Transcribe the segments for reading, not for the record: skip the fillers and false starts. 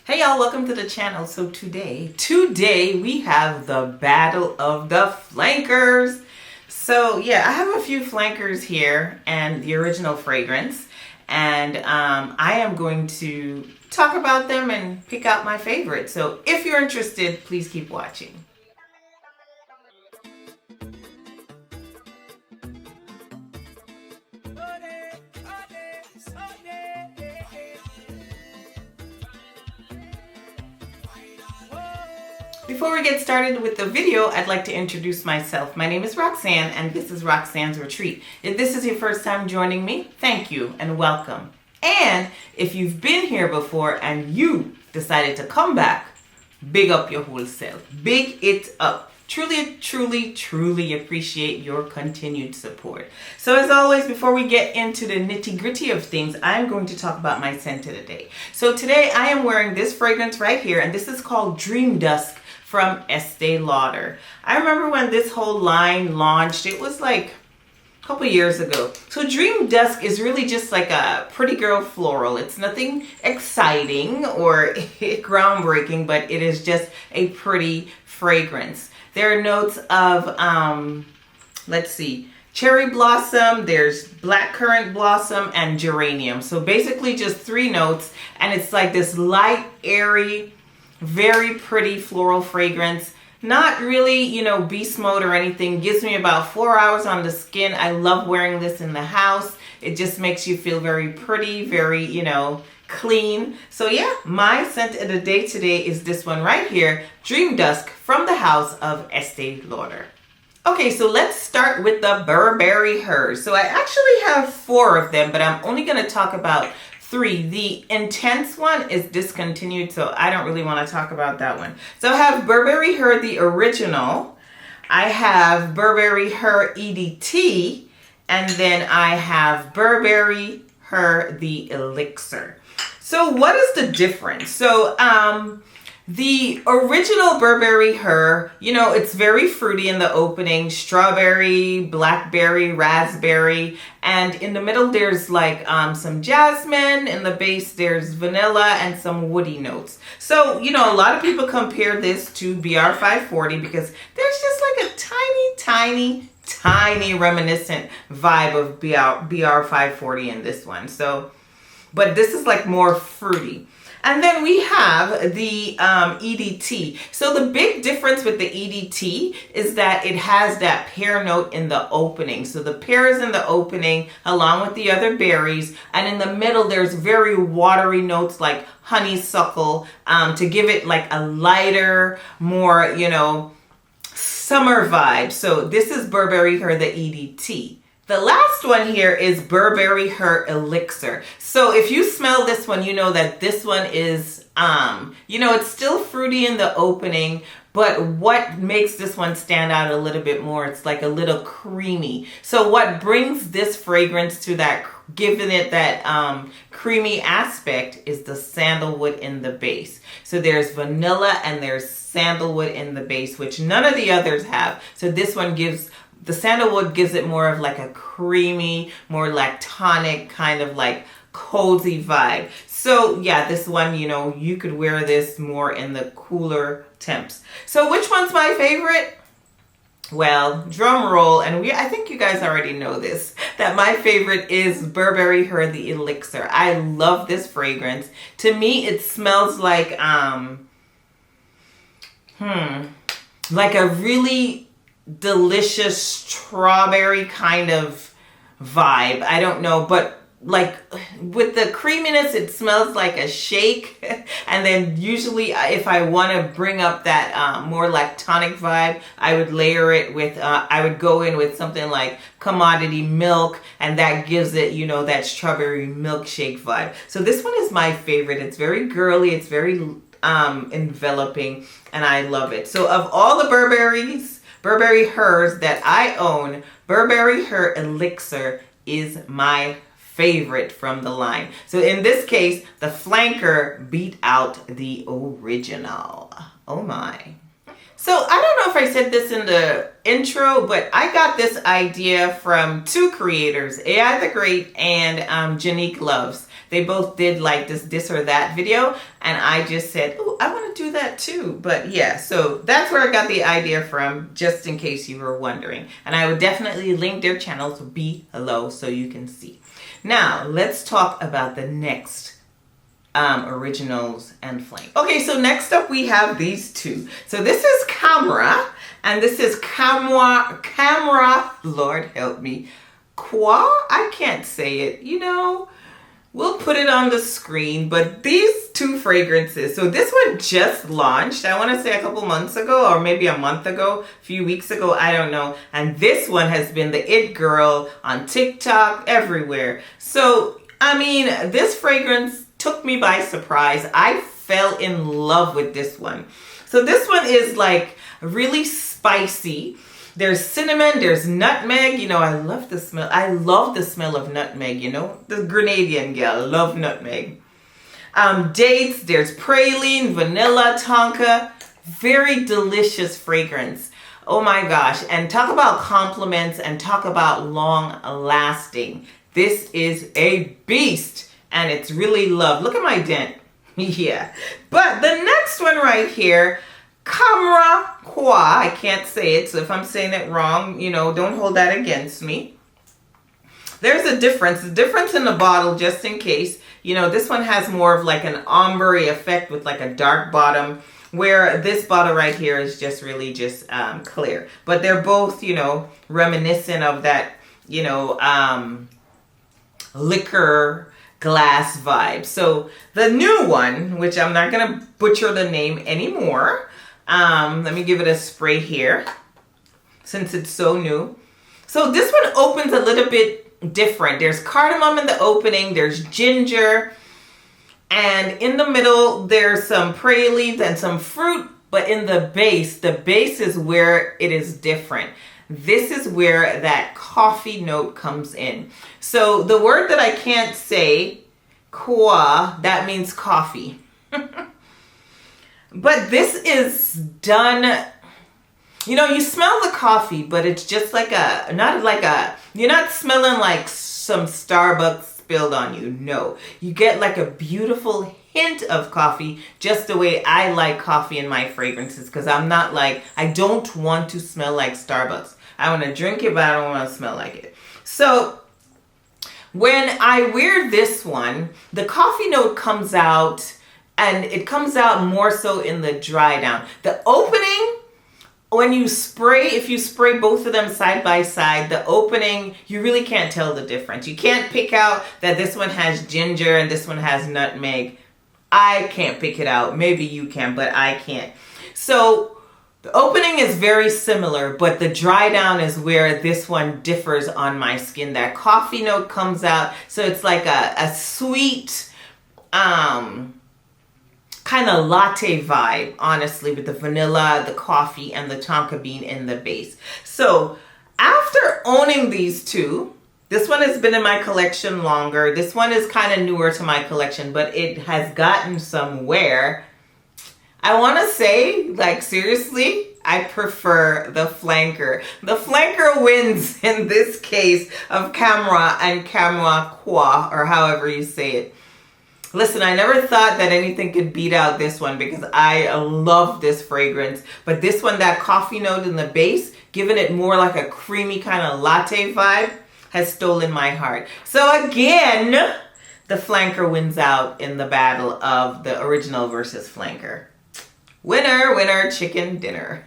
Hey y'all, welcome to the channel. So today we have the battle of the flankers. So yeah, I have a few flankers here and the original fragrance, and I am going to talk about them and pick out my favorite. So if you're interested, please keep watching. Before we get started with the video, I'd like to introduce myself. My name is Roxanne, and this is Roxanne's Retreat. If this is your first time joining me, thank you and welcome. And if you've been here before and you decided to come back, big up your whole self. Big it up. Truly appreciate your continued support. So as always, before we get into the nitty-gritty of things, I'm going to talk about my scent of the day. So today I am wearing this fragrance right here, and this is called Dream Dusk from Estee Lauder. I remember when this whole line launched, it was like a couple years ago. So Dream Dusk is really just like a pretty girl floral. It's nothing exciting or groundbreaking, but it is just a pretty fragrance. There are notes of, let's see, cherry blossom, there's blackcurrant blossom, and geranium. So basically just three notes, and it's like this light, airy, very pretty floral fragrance. Not really, you know, beast mode or anything. Gives me about 4 hours on the skin. I love wearing this in the house. It just makes you feel very pretty, very, you know, clean. So yeah, my scent of the day today is this one right here, Dream Dusk from the house of Estee Lauder. Okay, so let's start with the Burberry Her. So I actually have 4 of them, but I'm only going to talk about 3. The intense one is discontinued, so I don't really want to talk about that one. So I have Burberry Her the original, I have Burberry Her EDT, and then I have Burberry Her the Elixir. So what is the difference? So the original Burberry Her, you know, it's very fruity in the opening, strawberry, blackberry, raspberry, and in the middle there's like some jasmine, in the base there's vanilla and some woody notes. So, you know, a lot of people compare this to BR 540 because there's just like a tiny reminiscent vibe of BR 540 in this one. So, but this is like more fruity. And then we have the EDT. So the big difference with the EDT is that it has that pear note in the opening. So the pear is in the opening along with the other berries. And in the middle, there's very watery notes like honeysuckle to give it like a lighter, more, you know, summer vibe. So this is Burberry Her the EDT. The last one here is Burberry Her Elixir. So if you smell this one, you know that this one is, you know, it's still fruity in the opening, but what makes this one stand out a little bit more, it's like a little creamy. So what brings this fragrance to that, giving it that creamy aspect, is the sandalwood in the base. So there's vanilla and there's sandalwood in the base, which none of the others have. So this one gives, the sandalwood gives it more of like a creamy, more lactonic kind of like cozy vibe. So yeah, this one, you know, you could wear this more in the cooler temps. So which one's my favorite? Well, drum roll, and I think you guys already know this, that my favorite is Burberry Her the Elixir. I love this fragrance. To me, it smells like, like a really delicious strawberry kind of vibe. I don't know, but like with the creaminess, it smells like a shake. And then usually if I want to bring up that more lactonic vibe, I would layer it with, I would go in with something like commodity milk, and that gives it, you know, that strawberry milkshake vibe. So this one is my favorite. It's very girly, it's very enveloping, and I love it. So of all the Burberry Hers that I own, Burberry Her Elixir is my favorite from the line. So in this case, the flanker beat out the original. Oh my. So I don't know if I said this in the intro, but I got this idea from 2 creators, AI the Great and Janique Loves. They both did like this or that video, and I just said, oh, I want to do that too. But yeah, so that's where I got the idea from, just in case you were wondering. And I would definitely link their channels below so you can see. Now, let's talk about the next originals and flank. Okay, so next up we have these two. So this is Khamrah, and this is Khamrah, Lord help me, Quawa? I can't say it, you know. We'll put it on the screen, but these two fragrances, so this one just launched, I want to say a couple months ago, or maybe a month ago, a few weeks ago, I don't know. And this one has been the it girl on TikTok, everywhere. So, I mean, this fragrance took me by surprise. I fell in love with this one. So this one is like really spicy. There's cinnamon, there's nutmeg. You know, I love the smell. I love the smell of nutmeg, you know. The Grenadian girl, love nutmeg. Dates, there's praline, vanilla, tonka. Very delicious fragrance. Oh my gosh. And talk about compliments and talk about long lasting. This is a beast, and it's really loved. Look at my dent. Yeah. But the next one right here, Khamrah Quawa, I can't say it, so if I'm saying it wrong, you know, don't hold that against me. There's a difference in the bottle, just in case. You know, this one has more of like an ombre effect with like a dark bottom, where this bottle right here is just really just clear. But they're both, you know, reminiscent of that, you know, liquor glass vibe. So the new one, which I'm not going to butcher the name anymore. Let me give it a spray here since it's so new. So this one opens a little bit different. There's cardamom in the opening, there's ginger, and in the middle there's some pralines and some fruit, but in the base is where it is different. This is where that coffee note comes in. So the word that I can't say, Qua, that means coffee. But this is done, you know, you smell the coffee, but it's just like you're not smelling like some Starbucks spilled on you. No, you get like a beautiful hint of coffee, just the way I like coffee in my fragrances, because I'm not like, I don't want to smell like Starbucks. I want to drink it, but I don't want to smell like it. So when I wear this one, the coffee note comes out, and it comes out more so in the dry down. The opening, when you spray, if you spray both of them side by side, the opening, you really can't tell the difference. You can't pick out that this one has ginger and this one has nutmeg. I can't pick it out. Maybe you can, but I can't. So the opening is very similar, but the dry down is where this one differs on my skin. That coffee note comes out, so it's like a sweet, kind of latte vibe, honestly, with the vanilla, the coffee, and the tonka bean in the base. So after owning these two, this one has been in my collection longer. This one is kind of newer to my collection, but it has gotten some wear. I want to say, like, seriously, I prefer the flanker. The flanker wins in this case of Khamrah and Khamrah Quawa, or however you say it. Listen, I never thought that anything could beat out this one, because I love this fragrance. But this one, that coffee note in the base, giving it more like a creamy kind of latte vibe, has stolen my heart. So again, the flanker wins out in the battle of the original versus flanker. Winner, winner, chicken dinner.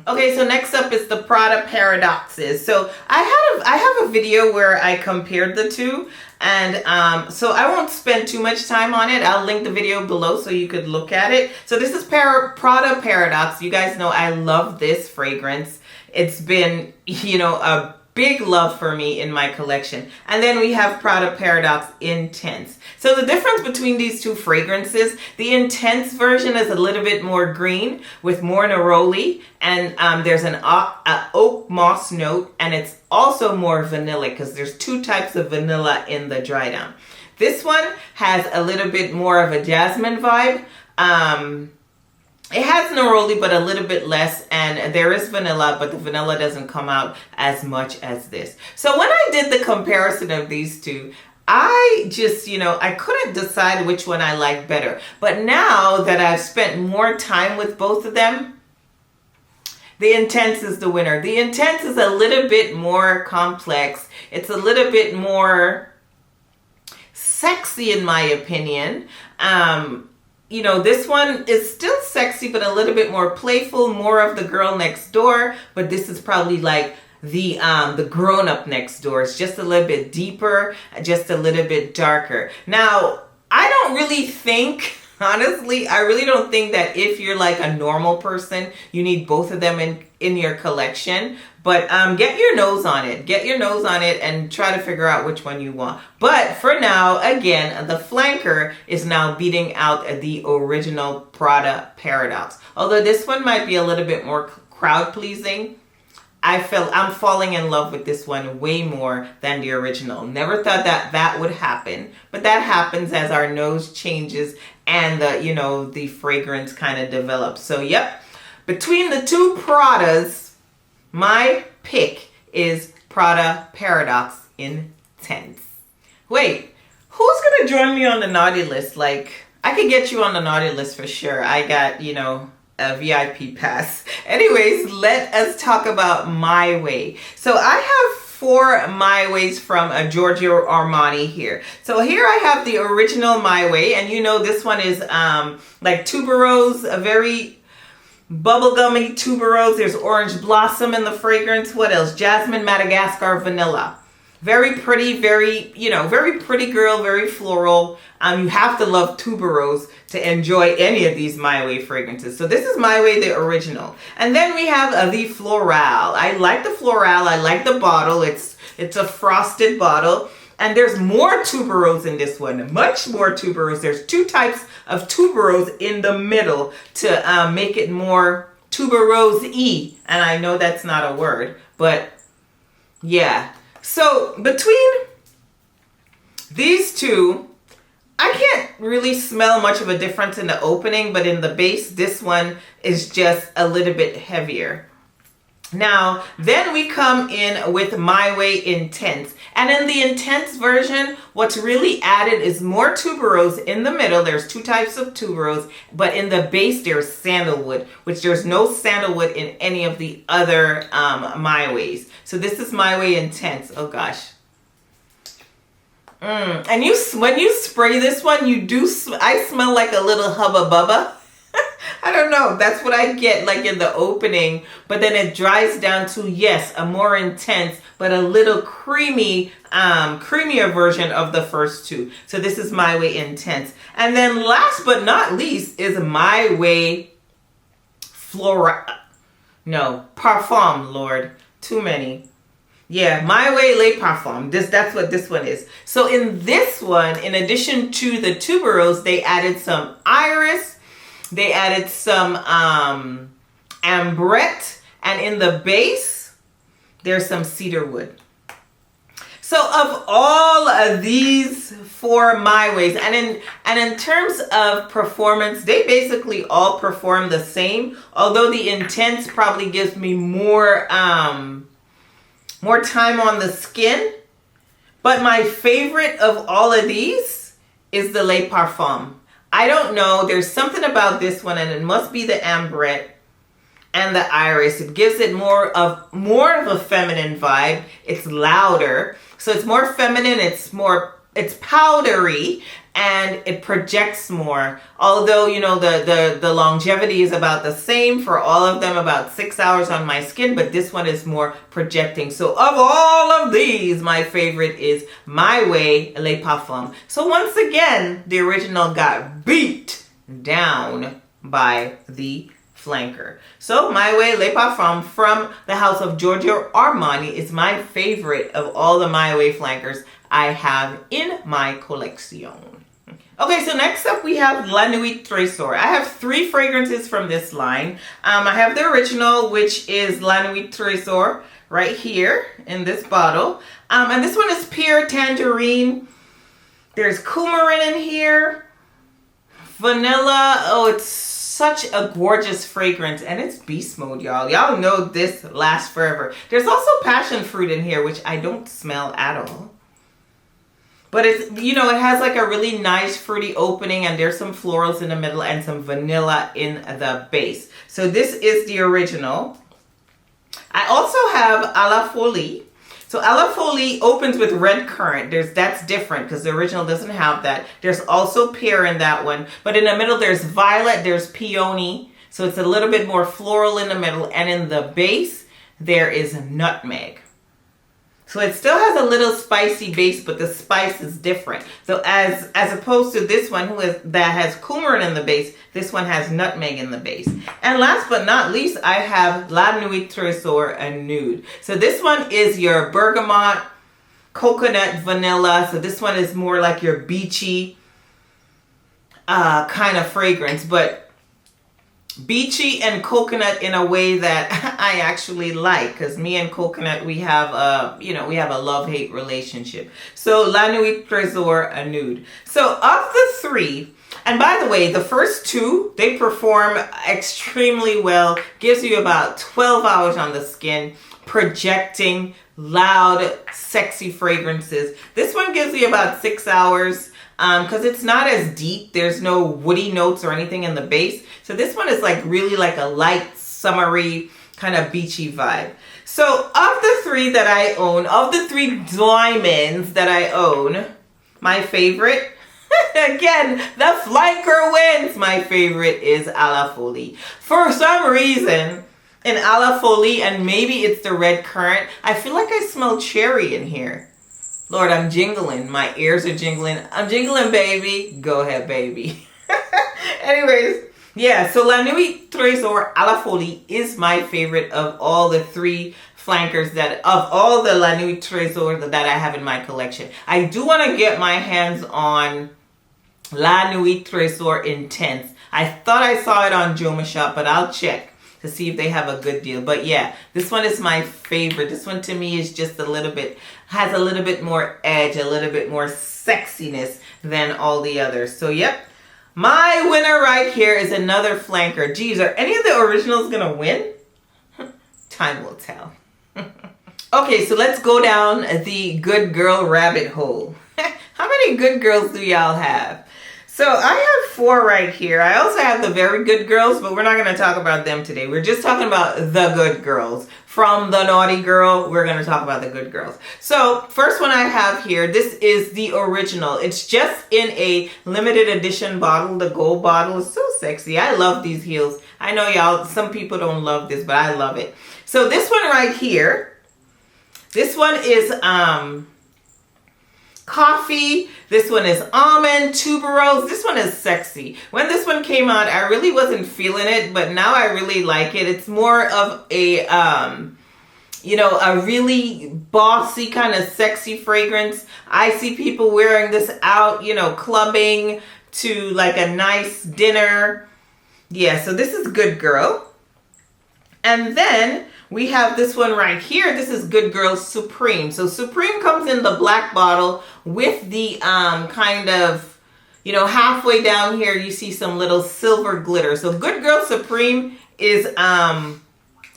Okay, so next up is the Prada Paradoxes. So I have a video where I compared the two, and so I won't spend too much time on it. I'll link the video below so you could look at it. So this is Prada Paradox. You guys know I love this fragrance. It's been, you know, a big love for me in my collection. And then we have Prada Paradox Intense. So the difference between these two fragrances, the Intense version is a little bit more green with more neroli, and there's an oak moss note, and it's also more vanilla because there's two types of vanilla in the dry down. This one has a little bit more of a jasmine vibe. It has neroli, but a little bit less, and there is vanilla, but the vanilla doesn't come out as much as this. So when I did the comparison of these two, I just, I couldn't decide which one I liked better. But now that I've spent more time with both of them, the Intense is the winner. The Intense is a little bit more complex. It's a little bit more sexy in my opinion. This one is still sexy, but a little bit more playful, more of the girl next door. But this is probably like the grown-up next door. It's just a little bit deeper, just a little bit darker. Now, I don't really think, honestly, I really don't think that if you're like a normal person, you need both of them in your collection. But get your nose on it. Get your nose on it and try to figure out which one you want. But for now, again, the flanker is now beating out the original Prada Paradox. Although this one might be a little bit more crowd-pleasing, I'm falling in love with this one way more than the original. Never thought that would happen, but that happens as our nose changes and the fragrance kind of develops. So yep, between the two Pradas, my pick is Prada Paradox Intense. Wait, who's gonna join me on the naughty list? Like, I could get you on the naughty list for sure. I got, a VIP pass. Anyways, let us talk about My Way. So I have 4 My Ways from Giorgio Armani here. So here I have the original My Way, and this one is like tuberose, a very bubblegummy tuberose. There's orange blossom in the fragrance. What else? Jasmine, Madagascar, vanilla. Very pretty, very pretty girl, very floral. You have to love tuberose to enjoy any of these My Way fragrances. So this is My Way, the original. And then we have the Florale. I like the Florale. I like the bottle. It's a frosted bottle. And there's more tuberose in this one, much more tuberose. There's 2 types of tuberose in the middle to make it more tuberose-y. And I know that's not a word, but yeah. So between these two, I can't really smell much of a difference in the opening, but in the base, this one is just a little bit heavier. Now, then we come in with My Way Intense. And in the Intense version, what's really added is more tuberose in the middle. There's 2 types of tuberose, but in the base, there's sandalwood, which there's no sandalwood in any of the other My Ways. So this is My Way Intense. Oh gosh. And when you spray this one, I smell like a little Hubba Bubba. I don't know. That's what I get like in the opening. But then it dries down to, yes, a more intense, but a little creamier version of the first 2. So this is My Way Intense. And then last but not least is My Way Parfum, Lord. Too many. Yeah, My Way Way Parfum. That's what this one is. So in this one, in addition to the tuberose, they added some iris. They added some ambrette, and in the base, there's some cedarwood. So of all of these 4 My Ways, and in terms of performance, they basically all perform the same. Although the Intense probably gives me more time on the skin. But my favorite of all of these is the Les Parfums. I don't know. There's something about this one, and it must be the ambrette and the iris. It gives it more of a feminine vibe. It's louder, so it's more feminine. It's powdery, and it projects more. Although the longevity is about the same for all of them, about 6 hours on my skin, but this one is more projecting. So of all of these, my favorite is My Way Les Parfums. So once again, the original got beat down by the flanker. So My Way Les Parfums from the house of Giorgio Armani is my favorite of all the My Way flankers I have in my collection. Okay, so next up we have La Nuit Tresor. I have 3 fragrances from this line. I have the original, which is La Nuit Tresor, right here in this bottle. And this one is Pear Tangerine. There's coumarin in here. Vanilla. Oh, it's such a gorgeous fragrance, and it's beast mode, y'all. Y'all know this lasts forever. There's also passion fruit in here, which I don't smell at all. But it's, you know, it has like a really nice fruity opening, and there's some florals in the middle and some vanilla in the base. So this is the original. I also have a la folie. So a la folie opens with red currant. That's different because the original doesn't have that. There's also pear in that one. But in the middle there's violet, there's peony. So it's a little bit more floral in the middle. And in the base there is nutmeg. So it still has a little spicy base, but the spice is different. So as opposed to this one that has coumarin in the base, this one has nutmeg in the base. And last but not least, I have La Nuit Tresor and Nude. So this one is your bergamot, coconut, vanilla. So this one is more like your beachy kind of fragrance, but beachy and coconut in a way that I actually like, because me and coconut, we have a love-hate relationship. So La Nuit Tresor and Nude. So of the three, and by the way, the first two, they perform extremely well. Gives you about 12 hours on the skin, projecting loud, sexy fragrances. This one gives you about 6 hours. Because it's not as deep. There's no woody notes or anything in the base. So this one is like really like a light, summery, kind of beachy vibe. So of the three that I own, of the three diamonds that I own, my favorite, again, the flanker wins. My favorite is a la folie. For some reason, in a la folie, and maybe it's the red currant, I feel like I smell cherry in here. Lord, I'm jingling. My ears are jingling. I'm jingling, baby. Go ahead, baby. Anyways, yeah, so La Nuit Tresor a la folie is my favorite of all the three flankers of all the La Nuit Tresor that I have in my collection. I do want to get my hands on La Nuit Tresor Intense. I thought I saw it on Joma Shop, but I'll check to see if they have a good deal. But yeah, this one is my favorite. This one to me is just has a little bit more edge, a little bit more sexiness than all the others. So yep, my winner right here is another flanker. Geez, are any of the originals gonna win? Time will tell. Okay, so let's go down the good girl rabbit hole. How many good girls do y'all have? So I have 4 right here. I also have the very good girls, but we're not going to talk about them today. We're just talking about the good girls. From the naughty girl, we're going to talk about the good girls. So first one I have here, this is the original. It's just in a limited edition bottle. The gold bottle is so sexy. I love these heels. I know y'all, some people don't love this, but I love it. So this one right here, this one is coffee. This one is almond, tuberose. This one is sexy. When this one came out, I really wasn't feeling it, but now I really like it. It's more of a, a really bossy kind of sexy fragrance. I see people wearing this out, clubbing to like a nice dinner. Yeah, so this is Good Girl. And then we have this one right here. This is Good Girl Supreme. So Supreme comes in the black bottle with the kind of, halfway down here you see some little silver glitter. So Good Girl Supreme is, oh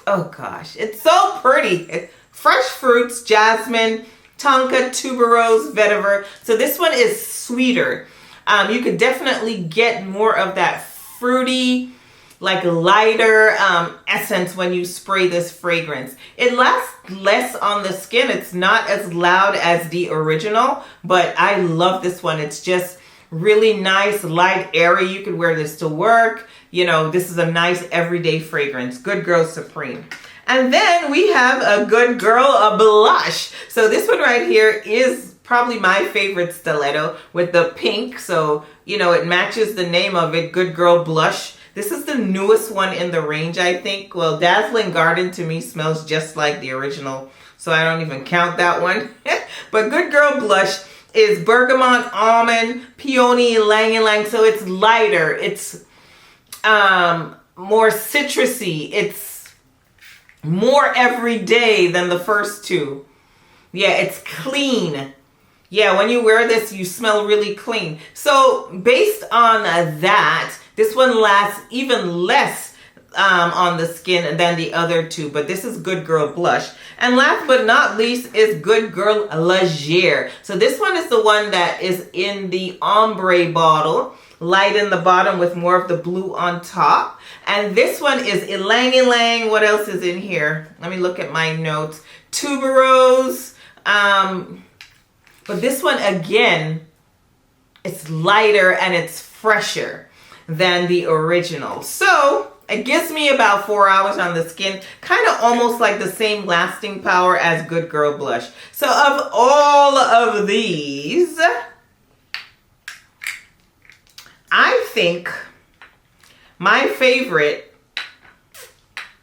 gosh, it's so pretty. Fresh fruits, jasmine, tonka, tuberose, vetiver. So this one is sweeter. You could definitely get more of that fruity, like lighter essence when you spray this fragrance. It lasts less on the skin. It's not as loud as the original, but I love this one. It's just really nice, light, airy. You could wear this to work. This is a nice everyday fragrance. Good Girl Supreme. And then we have a Good Girl, a blush. So this one right here is probably my favorite stiletto with the pink. So, it matches the name of it, Good Girl Blush. This is the newest one in the range, I think. Well, Dazzling Garden to me smells just like the original, so I don't even count that one. But Good Girl Blush is bergamot, almond, peony, ylang ylang. So it's lighter. It's more citrusy. It's more everyday than the first two. Yeah, it's clean. Yeah, when you wear this, you smell really clean. So based on that, this one lasts even less on the skin than the other two, but this is Good Girl Blush. And last but not least is Good Girl Elixir. So this one is the one that is in the ombre bottle, light in the bottom with more of the blue on top. And this one is Ylang Ylang. What else is in here? Let me look at my notes. Tuberose. But this one, again, it's lighter and it's fresher than the original. So it gives me about 4 hours on the skin, kind of almost like the same lasting power as Good Girl Blush. So of all of these, I think my favorite,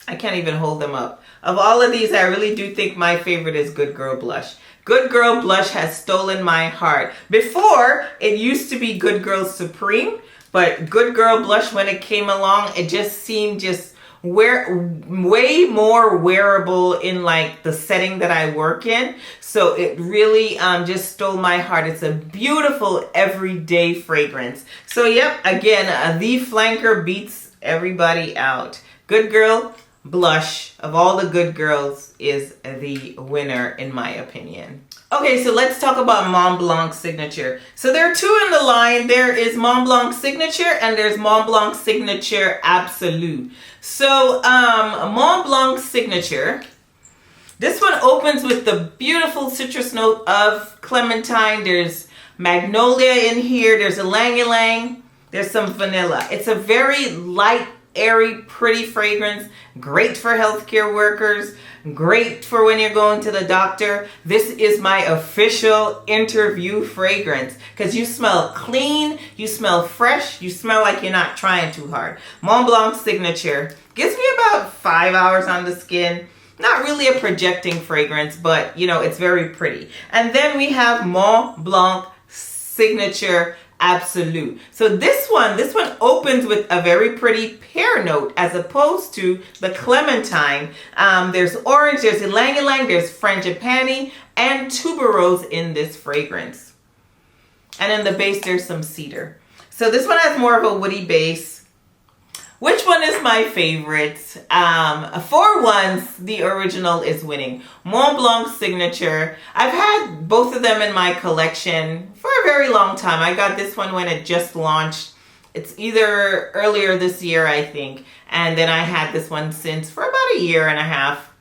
I can't even hold them up. Of all of these, I really do think my favorite is Good Girl Blush. Good Girl Blush has stolen my heart. Before, it used to be Good Girl Supreme, but Good Girl Blush, when it came along, it just seemed way more wearable in like the setting that I work in. So it really just stole my heart. It's a beautiful everyday fragrance. So yep, again, the flanker beats everybody out. Good Girl Blush, of all the good girls, is the winner in my opinion. Okay, so let's talk about Montblanc Signature. So there are two in the line. There is Montblanc Signature and there's Montblanc Signature Absolu. So Montblanc Signature, this one opens with the beautiful citrus note of clementine. There's magnolia in here. There's ylang ylang. There's some vanilla. It's a very light, airy, pretty fragrance. Great for healthcare workers. Great for when you're going to the doctor. This is my official interview fragrance because you smell clean, you smell fresh, you smell like you're not trying too hard. Montblanc Signature gives me about 5 hours on the skin. Not really a projecting fragrance, but you know, it's very pretty. And then we have Montblanc Signature Absolu. So this one opens with a very pretty pear note as opposed to the clementine. There's orange, there's ylang ylang, there's frangipani, and tuberose in this fragrance. And in the base, there's some cedar. So this one has more of a woody base. Which one is my favorite? For once, the original is winning. Montblanc Signature. I've had both of them in my collection for a very long time. I got this one when it just launched. It's either earlier this year, I think. And then I had this one since for about a year and a half.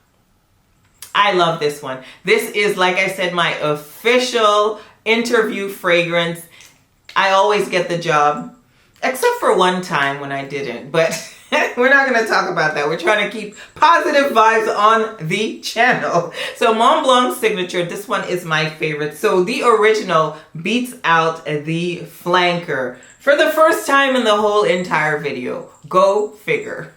I love this one. This is, like I said, my official interview fragrance. I always get the job. Except for one time when I didn't, but we're not going to talk about that. We're trying to keep positive vibes on the channel. So Montblanc Signature, this one is my favorite. So the original beats out the flanker for the first time in the whole entire video. Go figure.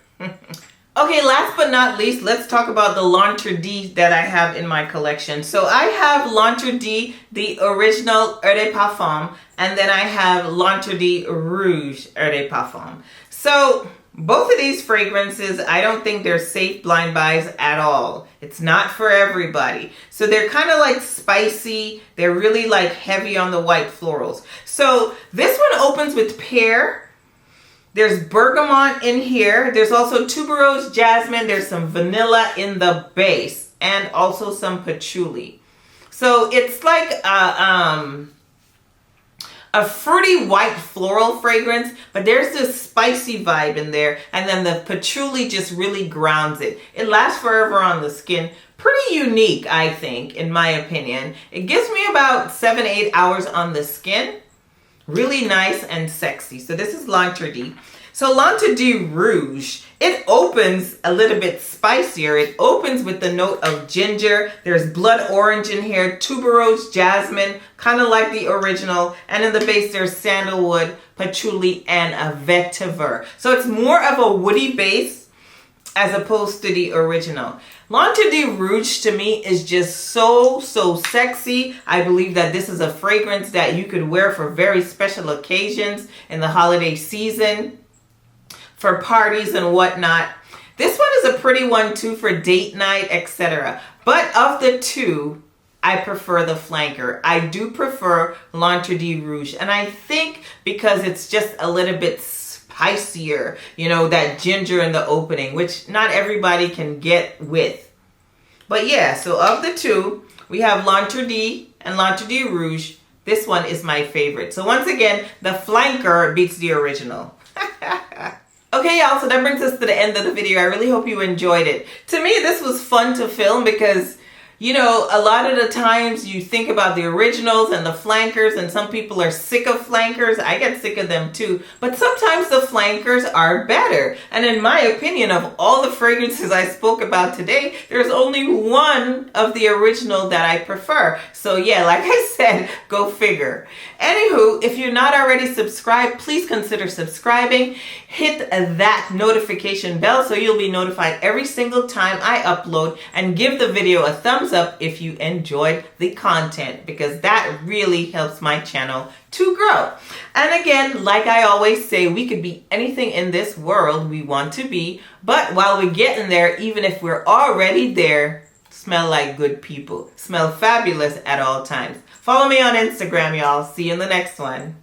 Okay, last but not least, let's talk about the L'Interdit that I have in my collection. So I have L'Interdit, the original Eau de Parfum, and then I have L'Interdit Rouge Eau de Parfum. So both of these fragrances, I don't think they're safe blind buys at all. It's not for everybody. So they're kind of like spicy. They're really like heavy on the white florals. So this one opens with pear. There's bergamot in here. There's also tuberose, jasmine. There's some vanilla in the base and also some patchouli. So it's like a fruity white floral fragrance, but there's this spicy vibe in there. And then the patchouli just really grounds it. It lasts forever on the skin. Pretty unique, I think, in my opinion. It gives me about 7-8 hours on the skin. Really nice and sexy. So this is L'Interdit. So L'Interdit Rouge, it opens a little bit spicier. It opens with the note of ginger. There's blood orange in here, tuberose, jasmine, kind of like the original. And in the base, there's sandalwood, patchouli, and a vetiver. So it's more of a woody base as opposed to the original. L'Interdit Rouge to me is just so sexy. I believe that this is a fragrance that you could wear for very special occasions in the holiday season, for parties and whatnot. This one is a pretty one too for date night, etc. But of the two, I prefer the flanker. I do prefer L'Interdit Rouge. And I think because it's just a little bit spicier, you know, that ginger in the opening, which not everybody can get with. But yeah, so of the two, we have L'Interdit and L'Interdit Rouge. This one is my favorite. So once again, the flanker beats the original. Okay, y'all, so that brings us to the end of the video. I really hope you enjoyed it. To me, this was fun to film because, you know, a lot of the times you think about the originals and the flankers, and some people are sick of flankers. I get sick of them too. But sometimes the flankers are better. And in my opinion, of all the fragrances I spoke about today, there's only one of the original that I prefer. So yeah, like I said, go figure. Anywho, if you're not already subscribed, please consider subscribing. Hit that notification bell so you'll be notified every single time I upload, and give the video a thumbs up if you enjoyed the content, because that really helps my channel to grow. And again, like I always say, we could be anything in this world we want to be, but while we're getting there, even if we're already there, smell like good people. Smell fabulous at all times. Follow me on Instagram, y'all. See you in the next one.